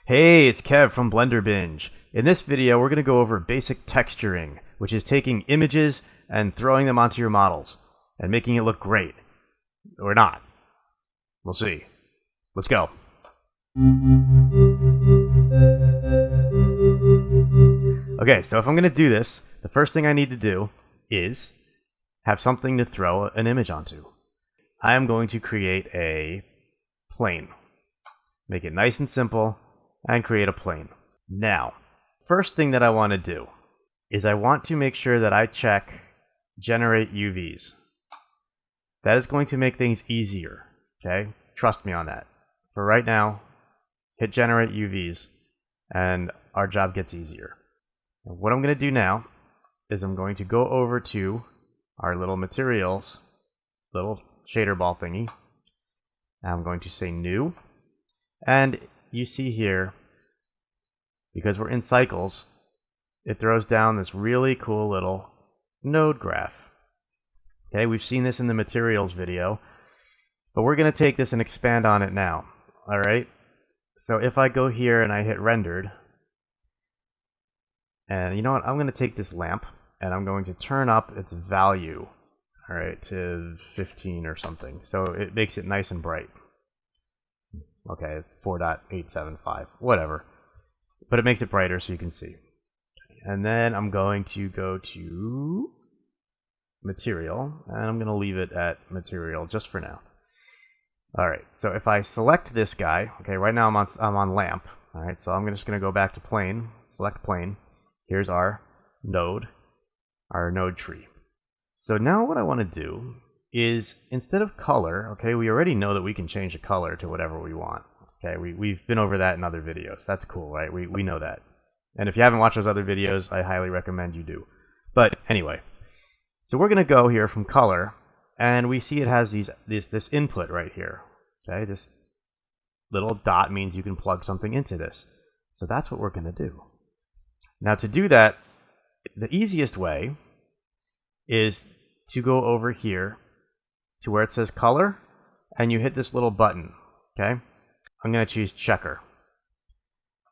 Hey, it's Kev from Blender Binge. In this video, we're going to go over basic texturing, which is taking images and throwing them onto your models and making it look great. Or not. We'll see. Let's go. Okay, so if I'm going to do this, the first thing I need to do is have something to throw an image onto. I am going to create a plane. Make it nice and simple and create a plane. Now, first thing that I want to do is I want to make sure that I check generate UVs. That is going to make things easier, okay? Trust me on that. For right now, hit generate UVs and our job gets easier. And what I'm going to do now is I'm going to go over to our little materials, little shader ball thingy. And I'm going to say new. And you see here, because we're in cycles, it throws down this really cool little node graph. Okay, we've seen this in the materials video, but we're going to take this and expand on it now. All right, so if I go here and I hit rendered, and you know what, I'm going to take this lamp and I'm going to turn up its value, all right, to 15 or something, so it makes it nice and bright. Okay, 4.875, whatever. But it makes it brighter so you can see. And then I'm going to go to material, and I'm going to leave it at material just for now. Alright, so if I select this guy, okay, right now I'm on lamp. Alright, so I'm just going to go back to plane, select plane. Here's our node tree. So now what I want to do is, instead of color, okay, we already know that we can change the color to whatever we want. Okay, we've been over that in other videos. That's cool, right? We know that. And if you haven't watched those other videos, I highly recommend you do. But anyway, so we're going to go here from color, and we see it has this input right here. Okay, this little dot means you can plug something into this. So that's what we're going to do. Now to do that, the easiest way is to go over here to where it says color, and you hit this little button. Okay, I'm going to choose checker,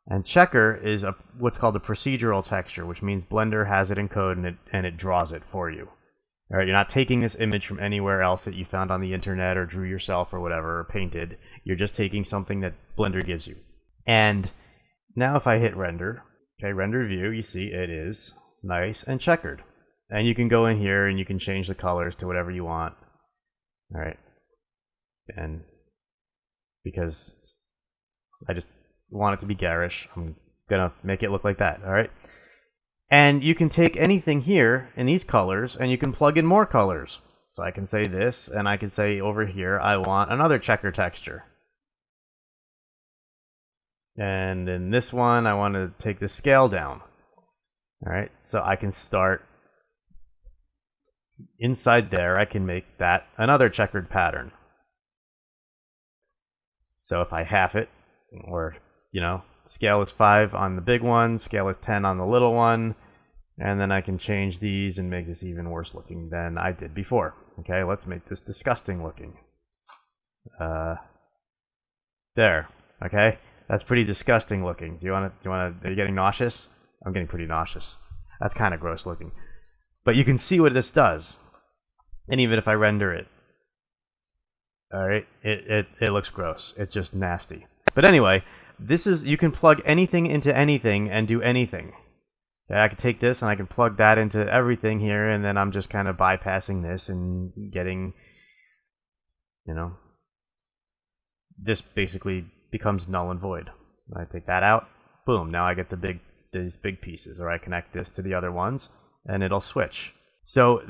and checker is what's called a procedural texture, which means Blender has it encoded and it draws it for you. All right, you're not taking this image from anywhere else that you found on the internet or drew yourself or whatever, or painted. You're just taking something that Blender gives you. And now if I hit render, okay, render view, you see it is nice and checkered. And you can go in here and you can change the colors to whatever you want. All right, and because I just want it to be garish, I'm gonna make it look like that. All right, and you can take anything here in these colors and you can plug in more colors. So I can say this, and I can say over here I want another checker texture, and in this one I want to take the scale down. All right, so I can start inside there. I can make that another checkered pattern. So if I half it, or scale is 5 on the big one, scale is 10 on the little one, and then I can change these and make this even worse looking than I did before. Okay, let's make this disgusting looking. There. Okay, that's pretty disgusting looking. Are you getting nauseous? I'm getting pretty nauseous. That's kind of gross looking. But you can see what this does. And even if I render it, alright, it looks gross. It's just nasty. But anyway, you can plug anything into anything and do anything. Okay, I can take this and I can plug that into everything here, and then I'm just kind of bypassing this and getting, this basically becomes null and void. I take that out, boom, now I get these big pieces, or I connect this to the other ones, and it'll switch. So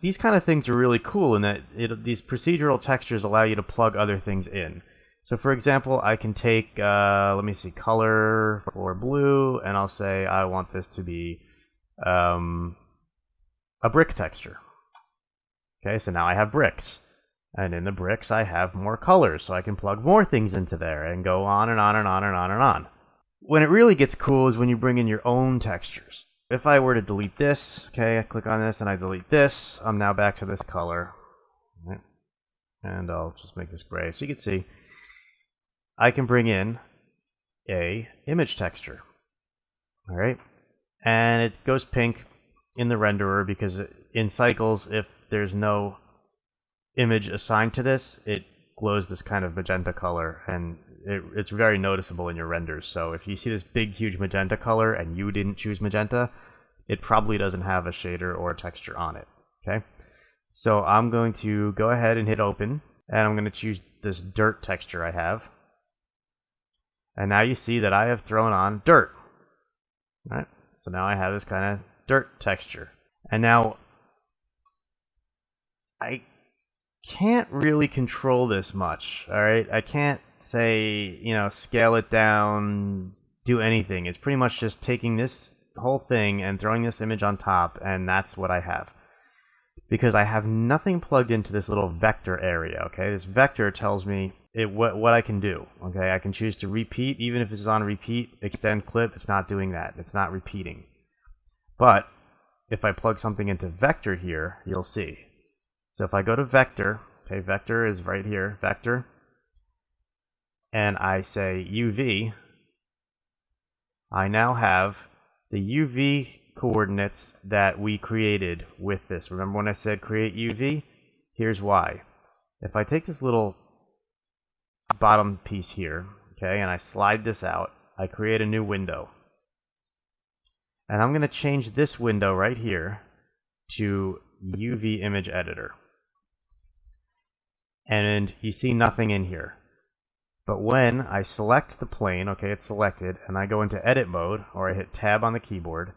these kind of things are really cool in that these procedural textures allow you to plug other things in. So for example, I can take, let me see, color for blue, and I'll say I want this to be a brick texture. Okay, so now I have bricks. And in the bricks I have more colors, so I can plug more things into there and go on and on and on and on and on. When it really gets cool is when you bring in your own textures. If I were to delete this, okay, I click on this and I delete this, I'm now back to this color. Right. And I'll just make this gray so you can see I can bring in a image texture. All right, and it goes pink in the renderer because in cycles, if there's no image assigned to this, it glows this kind of magenta color, and it's very noticeable in your renders. So if you see this big, huge magenta color and you didn't choose magenta, it probably doesn't have a shader or a texture on it. Okay, so I'm going to go ahead and hit open, and I'm going to choose this dirt texture I have. And now you see that I have thrown on dirt. All right, so now I have this kind of dirt texture. And now I can't really control this much. All right, I can't say, scale it down, do anything. It's pretty much just taking this whole thing and throwing this image on top, and that's what I have. Because I have nothing plugged into this little vector area. Okay, this vector tells me what I can do. Okay, I can choose to repeat, even if it's on repeat, extend clip. It's not doing that. It's not repeating. But if I plug something into vector here, you'll see. So if I go to vector, okay, vector is right here, vector, and I say UV, I now have the UV coordinates that we created with this. Remember when I said create UV? Here's why. If I take this little bottom piece here, okay, and I slide this out, I create a new window. And I'm going to change this window right here to UV image editor. And you see nothing in here. But when I select the plane, okay, it's selected, and I go into edit mode, or I hit tab on the keyboard,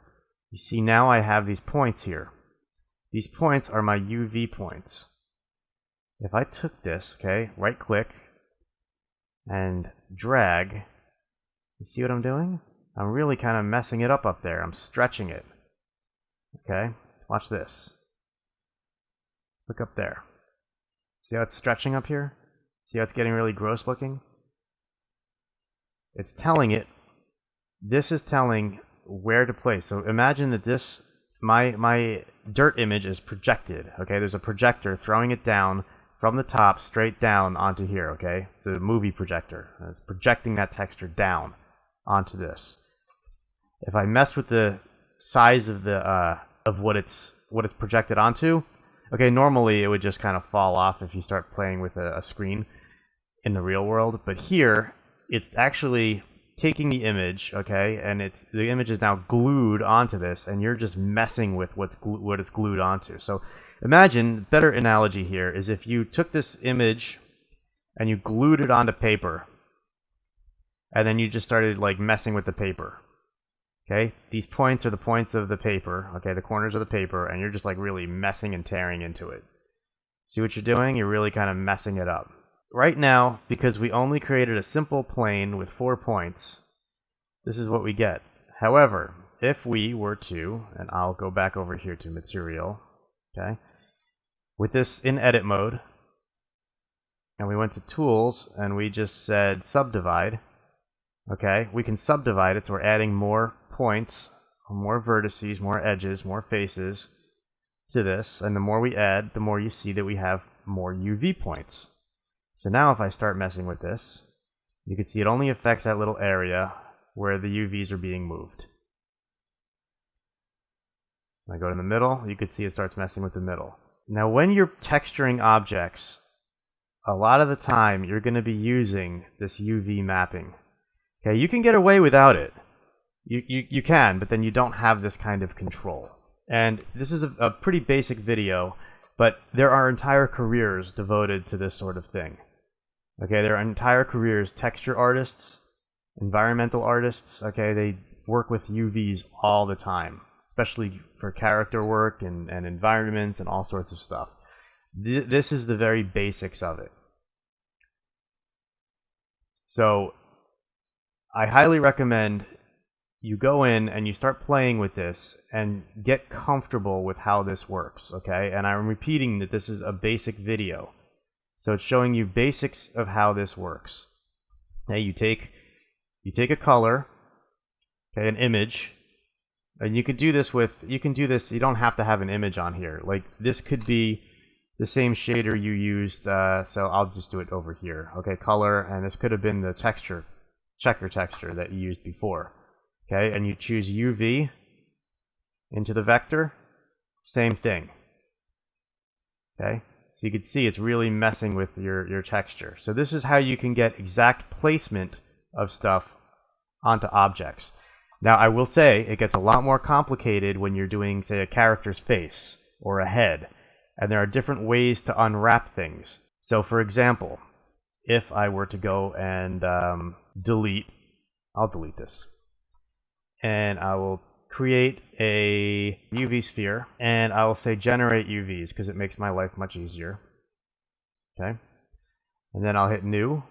you see now I have these points here. These points are my UV points. If I took this, okay, right click, and drag, you see what I'm doing? I'm really kind of messing it up there. I'm stretching it. Okay, watch this. Look up there. See how it's stretching up here? See how it's getting really gross looking? It's telling it, this is telling where to place. So imagine that this, my dirt image is projected. Okay, there's a projector throwing it down from the top straight down onto here. Okay, it's a movie projector. It's projecting that texture down onto this. If I mess with the size of the of what it's projected onto, okay, normally it would just kind of fall off if you start playing with a screen in the real world. But here, it's actually taking the image, okay, and the image is now glued onto this, and you're just messing with what it's glued onto. So imagine, better analogy here is if you took this image and you glued it onto paper, and then you just started like messing with the paper. Okay, these points are the points of the paper, okay, the corners of the paper, and you're just like really messing and tearing into it. See what you're doing? You're really kind of messing it up. Right now, because we only created a simple plane with 4 points, this is what we get. However, if we were to, and I'll go back over here to material, okay, with this in edit mode, and we went to tools, and we just said subdivide, okay, we can subdivide it, so we're adding more points, more vertices, more edges, more faces to this, and the more we add, the more you see that we have more UV points. So now if I start messing with this, you can see it only affects that little area where the UVs are being moved. When I go to the middle, you can see it starts messing with the middle. Now when you're texturing objects, a lot of the time you're going to be using this UV mapping. Okay, you can get away without it. You can, but then you don't have this kind of control. And this is a pretty basic video, but there are entire careers devoted to this sort of thing. Okay, there are entire careers, texture artists, environmental artists, okay, they work with UVs all the time, especially for character work and environments and all sorts of stuff. This is the very basics of it. So I highly recommend you go in and you start playing with this and get comfortable with how this works, okay? And I'm repeating that this is a basic video. So it's showing you basics of how this works. Now you take a color, okay, an image, and you could do this you don't have to have an image on here. Like this could be the same shader you used, so I'll just do it over here. Okay, color, and this could have been the texture checker texture that you used before. Okay, and you choose UV into the vector, same thing. Okay, so you can see it's really messing with your texture. So this is how you can get exact placement of stuff onto objects. Now I will say it gets a lot more complicated when you're doing, say, a character's face or a head, and there are different ways to unwrap things. So for example, if I were to go and I'll delete this, and I will create a UV sphere, and I will say generate UVs because it makes my life much easier. Okay, and then I'll hit new,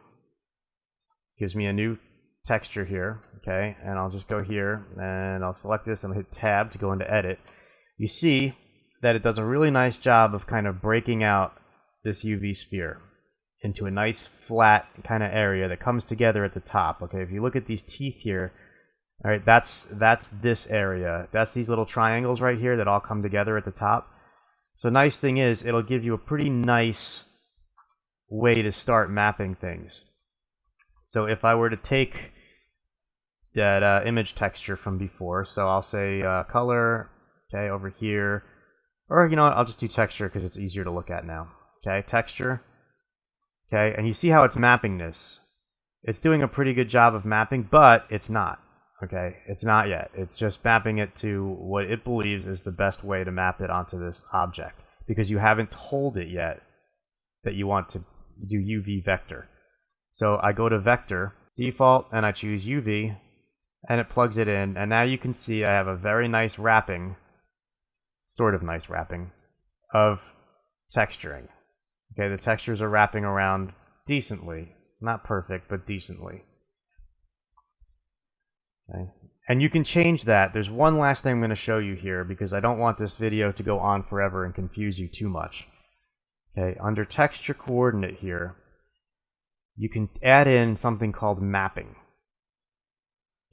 gives me a new texture here. Okay, and I'll just go here and I'll select this and I'll hit tab to go into edit. You see that it does a really nice job of kind of breaking out this UV sphere into a nice flat kind of area that comes together at the top. Okay, if you look at these teeth here, all right, that's this area. That's these little triangles right here that all come together at the top. So nice thing is it'll give you a pretty nice way to start mapping things. So if I were to take that image texture from before, so I'll say color, okay, over here, or you know what, I'll just do texture because it's easier to look at now. Okay, texture, okay, and you see how it's mapping this. It's doing a pretty good job of mapping, but it's not. Okay, it's not yet. It's just mapping it to what it believes is the best way to map it onto this object, because you haven't told it yet that you want to do UV vector. So I go to vector, default, and I choose UV, and it plugs it in, and now you can see I have a very nice wrapping, sort of nice wrapping, of texturing. Okay, the textures are wrapping around decently. Not perfect, but decently. Okay. And you can change that. There's one last thing I'm going to show you here because I don't want this video to go on forever and confuse you too much. Okay, under texture coordinate here, you can add in something called mapping.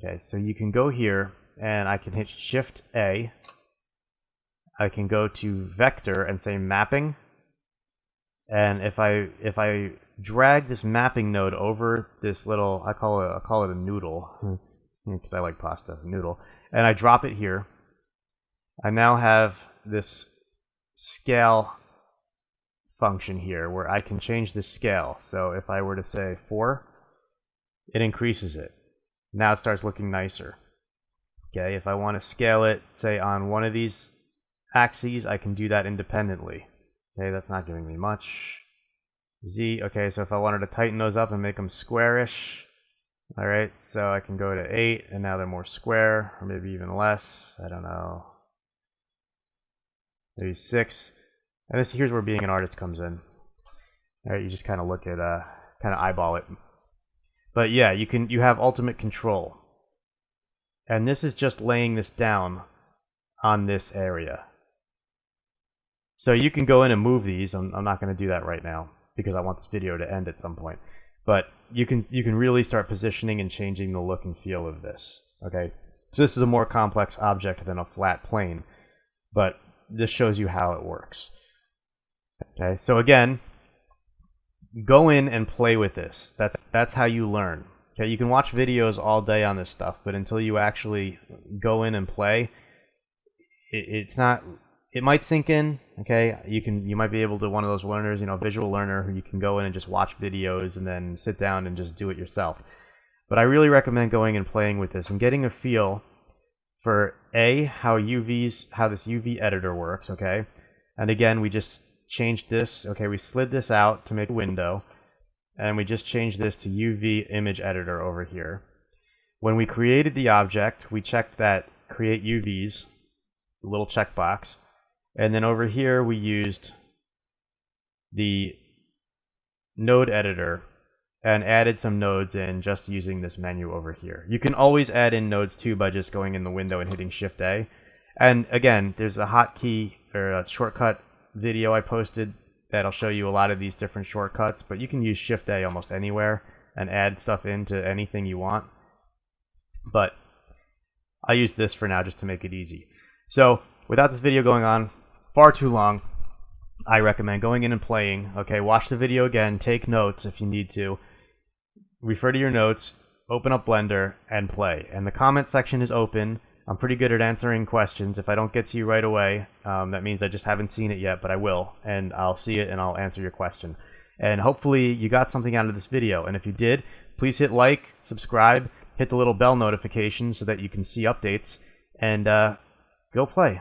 Okay, so you can go here and I can hit Shift A. I can go to vector and say mapping. And if I drag this mapping node over this little, I call it a noodle. Because I like pasta, noodle, and I drop it here, I now have this scale function here where I can change the scale. So if I were to say 4, it increases it. Now it starts looking nicer. Okay, if I want to scale it, say on one of these axes, I can do that independently. Okay, that's not giving me much. Z, okay, so if I wanted to tighten those up and make them squarish, alright, so I can go to 8, and now they're more square, or maybe even less, I don't know, maybe 6, and here's where being an artist comes in. Alright, you just kind of look at, kind of eyeball it. But yeah, you have ultimate control. And this is just laying this down on this area. So you can go in and move these. I'm not going to do that right now, because I want this video to end at some point. But you can really start positioning and changing the look and feel of this. Okay, so this is a more complex object than a flat plane, but this shows you how it works. Okay, so again, go in and play with this. That's how you learn. Okay, you can watch videos all day on this stuff, but until you actually go in and play, it's not. It might sink in, okay? You might be able to, one of those learners, you know, visual learner, who you can go in and just watch videos and then sit down and just do it yourself. But I really recommend going and playing with this and getting a feel for how this UV editor works, okay? And again, we just changed this, okay? We slid this out to make a window, and we just changed this to UV image editor over here. When we created the object, we checked that create UVs, the little checkbox. And then over here we used the node editor and added some nodes in just using this menu over here. You can always add in nodes too by just going in the window and hitting Shift A. And again, there's a hotkey or a shortcut video I posted that'll show you a lot of these different shortcuts, but you can use Shift A almost anywhere and add stuff into anything you want. But I use this for now just to make it easy. So without this video going on far too long, I recommend going in and playing. Okay, watch the video again, take notes if you need to, refer to your notes, open up Blender and play. And the comment section is open. I'm pretty good at answering questions. If I don't get to you right away, that means I just haven't seen it yet, but I will, and I'll see it and I'll answer your question. And hopefully you got something out of this video, and if you did, please hit like, subscribe, hit the little bell notification so that you can see updates, and go play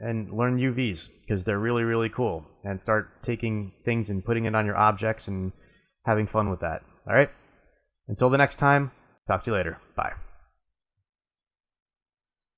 and learn UVs, because they're really, really cool, and start taking things and putting it on your objects and having fun with that. Alright? Until the next time, talk to you later. Bye.